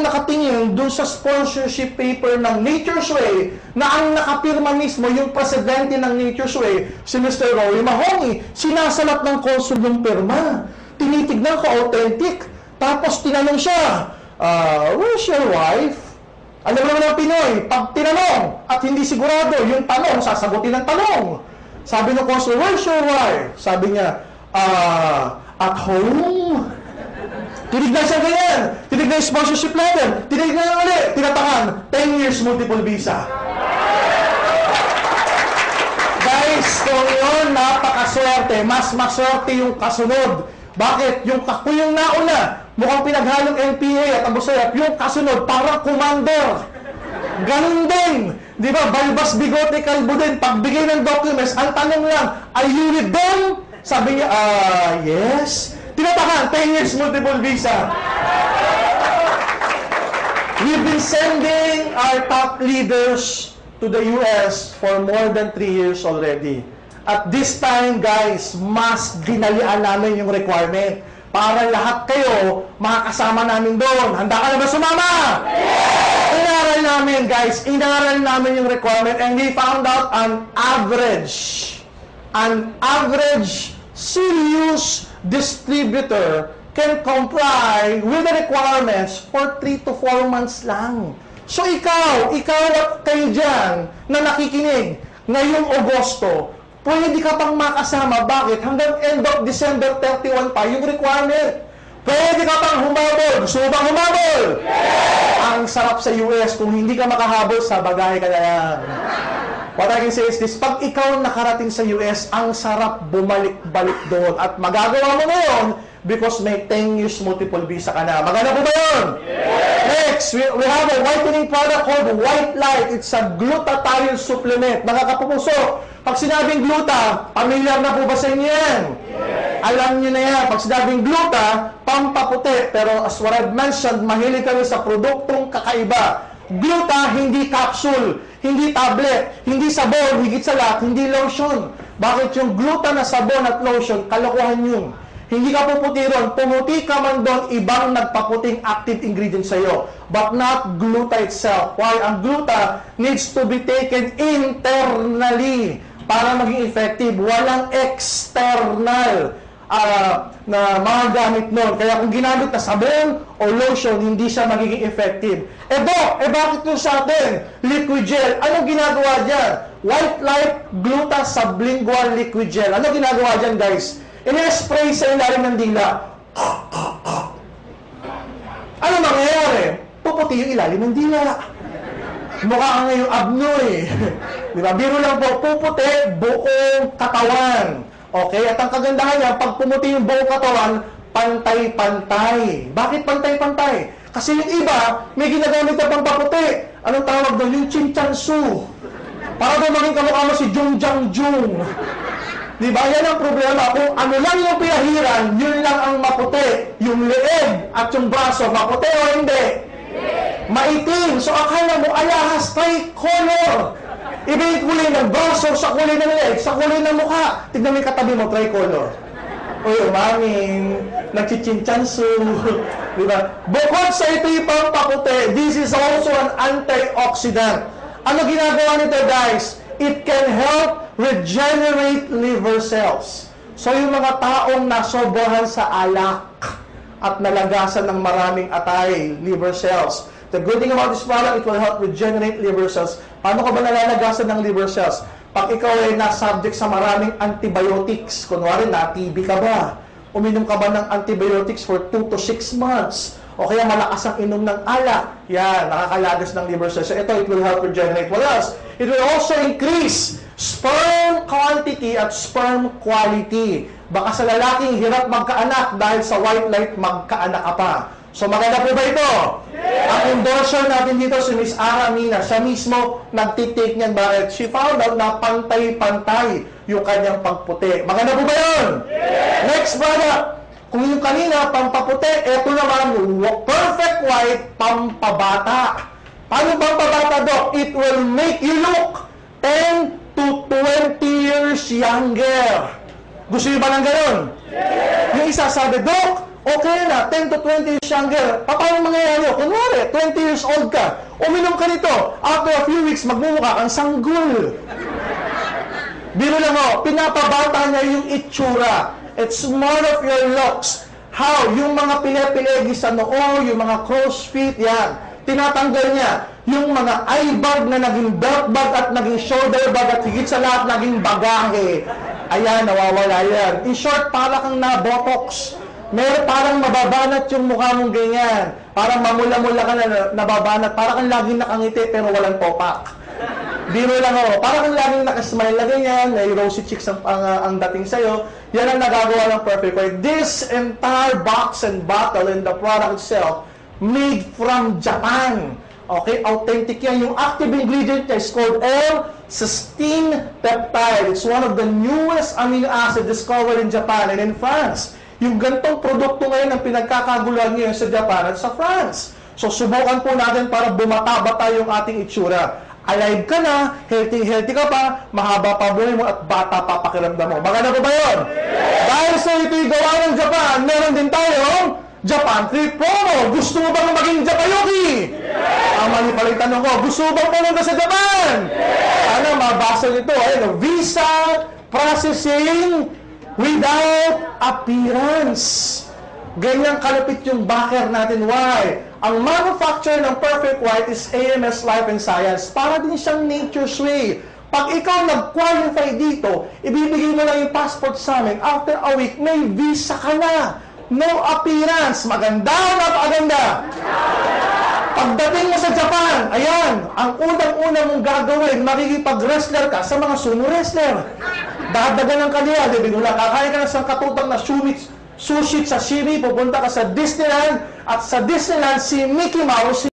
nakatingin dun sa sponsorship paper ng Nature's Way na ang nakapirma mismo yung presidente ng Nature's Way, si Mr. Rory Mahongi, sinasalat ng consul yung pirma. Tinitignan ko, authentic. Tapos tinanong siya, where's your wife? Alam mo naman ng Pinoy, pag tinanong at hindi sigurado yung tanong, sasagutin ng tanong. Sabi ng consul, where's your wife? Sabi niya, at home. Tinignan siya ganyan. Tinignan yung sponsorship letter. Tinignan yung ulit. Tinatakan. 10 years multiple visa. Guys, kung yun, napakaswerte. Mas maswerte yung kasunod. Bakit? Kung yung nauna, mukhang pinaghalong NPA at Abu Sayyaf, yung kasunod, parang commander. Ganun din. Di ba? Balbas, bigote, kalbo din. Pagbigay ng documents, ang tanong lang, are you with them? Sabi niya, yes. Tinatakan, 10 years multiple visa. We've been sending our top leaders to the US for more than 3 years already. At this time, guys, mas dinalian namin yung requirement para lahat kayo makakasama namin doon. Handa ka na ba sumama? Yes! Inaral namin, guys. Inaral namin yung requirement and we found out an average serious distributor can comply with the requirements for 3 to 4 months lang. So ikaw at kayo dyan na nakikinig ngayong Agosto, pwede ka pang makasama. Bakit? Hanggang end of December 31 pa yung requirement. Pwede ka pang humabol. Gusto mo bang humabol? Yes! Ang sarap sa US, kung hindi ka makahabol, sa bagahe ka na yan. What I can say is this, pag ikaw nakarating sa US, ang sarap bumalik-balik doon. At magagawa mo ngayon because may 10 years multiple visa ka na. Maganda po ba yun? Yes! Next, we have a whitening product called White Light. It's a glutathione supplement. Mga kapupuso, pag sinabing gluta, familiar na po ba sa inyo yan? Yes! Alam nyo na yan. Pag sinabing gluta, pampaputi. Pero as what I've mentioned, mahilig kami sa produktong kakaiba. Gluta, hindi capsule, hindi tablet, hindi sabon, higit sa lahat, hindi lotion. Bakit yung gluta na sabon at lotion, kalokohan yun. Hindi ka puputi ron. Pumuti ka man doon, ibang nagpaputing active ingredient sa'yo. But not gluta itself. Why? Ang gluta needs to be taken internally para maging effective. Walang external na mga gamit nun. Kaya kung ginamit na sabon o lotion, hindi siya magiging effective. Bakit yun sa atin? Liquid gel. Anong ginagawa dyan? White Light Gluta Sublingual Liquid Gel. Anong ginagawa dyan, guys? Ina-spray sa ilalim ng dila. Ano mangyayari? Puputi yung ilalim ng dila. Mukha nga yung abno eh. Di ba? Biro lang po, puputi buong katawan. Okay? At ang kagandahan niya, pag pumuti yung buong katawan, pantay-pantay. Bakit pantay-pantay? Kasi yung iba, may ginagamit na pang paputi. Anong tawag doon? Yung chinchansu. Para doon maging kamukha mo si Jung Jang Jung. Di ba? Yan ang problema. Kung ano lang yung pinahiran, yun lang ang maputi. Yung leeg at yung braso, maputi o hindi? Maitim. So akala mo, alahas, tricolor. Iba yung kulay ng braso, sa kulay ng leeg, sa kulay ng mukha. Tignan mo yung katabi mo, tricolor. Uy, umangin, nagchichinchansu. Di ba? Bukod sa ito yung pampaputi, this is also an antioxidant. Ano ginagawa nito, guys? It can help regenerate liver cells. So yung mga taong nasobrahan sa alak at nalagasan ng maraming atay, liver cells. The good thing about this product, it will help regenerate liver cells. Paano ka ba nalalagasan ng liver cells? Pag ikaw ay na-subject sa maraming antibiotics, kunwari na-TB ka ba? Uminom ka ba ng antibiotics for 2 to 6 months? O kaya malakas ang inom ng alak. Yan, nakakalagas ng liver cells. So ito, it will help regenerate. What else? It will also increase sperm quantity at sperm quality. Baka sa lalaking hirap magkaanak dahil sa White Light magkaanak ka pa. So maganda po ba ito? Yes! Ang endorser natin dito si Miss Ara Mina. Siya mismo nagtitake niyan. Bakit? She found out na pantay-pantay yung kanyang pagputi. Maganda po ba yun? Yes! Next product. Kung yung kanina, pampaputi, eto naman, perfect white, pampabata. Paano pampabata, Doc? It will make you look 10 to 20 years younger. Gusto niyo ba ng ganun? Yes! Yung isa sabi, Doc, Okay na, 10 to 20 years younger. Paano mangyayari? Kunwari, 20 years old ka. Uminom ka nito. After a few weeks, magmumukha kang sanggol. Biro lang mo, pinapabata niya yung itsura. It's more of your looks. How? Yung mga pile-pilegi sa noo, yung mga crow's feet, yan. Tinatanggal niya. Yung mga eye bag na naging belt bag at naging shoulder bag at higit sa lahat naging bagahe. Ayan, nawawala yan. In short, para kang na-botox. Meron parang mababanat yung mukha mong ganyan. Parang mamula-mula ka na nababanat. Parang kang laging nakangiti pero walang topak. Biro lang ako. Parang kang laging nakasmile na ganyan. May rosy cheeks ang dating sa'yo. Yan ang nagagawa ng Perfect White. This entire box and bottle and the product itself made from Japan. Okay? Authentic yan. Yung active ingredient niya is called L-cysteine peptide. It's one of the newest amino acid discovered in Japan and in France. Yung gantong produkto ngayon ang pinagkakaguluhan ngayon sa Japan at sa France. So, subukan po natin para bumata-bata yung ating itsura. Alive ka na, healthy ka pa, mahaba pa buhay mo at bata pa pakiramdam mo. Maganda po ba yun? Yes! Dahil sa ito'y gawa ng Japan, meron din tayong Japan Trip Promo. Gusto mo bang maging Japayuki? Yes! Mali pala yung tanong ko. Gusto mo bang pumunta sa Japan? Yes! Ano, mabasa nito. Visa processing without appearance. Ganyan kalapit yung backer natin. Why? Ang manufacturer ng Perfect White is AMS Life and Science. Para din siyang Nature's Way. Pag ikaw nag-qualify dito, ibibigay mo lang yung passport sa amin. After a week, may visa ka na. No appearance. Maganda o napakaganda? Pagdating mo sa Japan, ayan, ang unang-una mong gagawin, makikipag-wrestler ka sa mga sumo wrestler. Dadagan ng kaliwa, binula, kakain ka na sa katutang na sushi, sashimi, pupunta ka sa Disneyland, at sa Disneyland, si Mickey Mouse,